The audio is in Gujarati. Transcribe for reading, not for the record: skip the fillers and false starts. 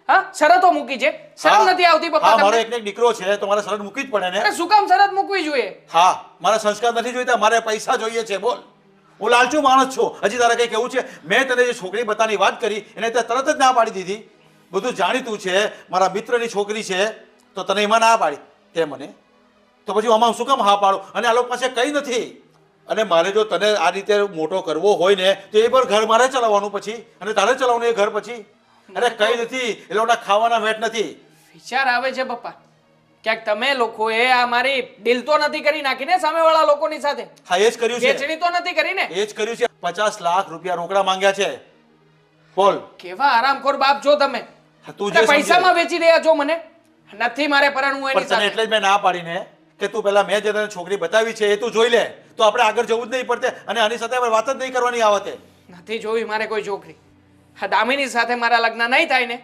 હા શરતો મૂકી છે શરમ નથી આવતી પપ્પા હા, મારો તમને? એકને એક દીકરો છે તો મારે શરત મૂકવી જ પડે ને. અરે શું કામ શરત મૂકવી જોઈએ? હા, મારા સંસ્કાર નથી જોઈતા, મારે પૈસા જોઈએ છે. બોલ, હું લાલચુ માણસ છું. હજી તારે કઈ કેવું છે? મેં તને જે છોકરી બતાની વાત કરી એને તે તરત જ ના પાડી દીધી. બધું જાણીતું છે, મારા મિત્રની છોકરી છે તો તને એમાં ના પાડી તે મને, તો પછી આમાં શું કામ હા પાડું? અને આ લોકો પાસે કંઈ નથી. અને મારે જો તને આ રીતે મોટો કરવો હોય ને તો એ પર ઘર મારે ચલાવવાનું પછી, અને તારે ચલાવવાનું એ ઘર પછી. અરે કંઈ નથી, એ લોકોના ખાવાના વેટ નથી. વિચાર આવે છે પપ્પા ક્યાંક તમે લોકોએ આ મારી દિલ તો નથી કરી નાખીને સામેવાળા લોકોની સાથે? હા, એ જ કર્યું છે, વેચણી તો નથી કરી ને? એ જ કર્યું છે. 50 લાખ રૂપિયા રોકડા માંગ્યા છે. બોલ, કેવા આરામખોર બાપ છો તમે. તું અરે જે પૈસામાં વેચી રહ્યા છો મને. નથી મારે પરણવું પણ એની તને સાથે. એટલે જ મેં ના પાડીને કે તું પેલા મેં જે તને છોકરી બતાવી છે એ તું જોઈ લે, તો આપણે આગળ જવું જ નહીં પડતે અને આની સાથે આપણે વાત જ નહીં કરવાની આવતે. નથી જોઈ મારે કોઈ છોકરી. હા દામિની સાથે મારા લગ્ન નહીં થાય ને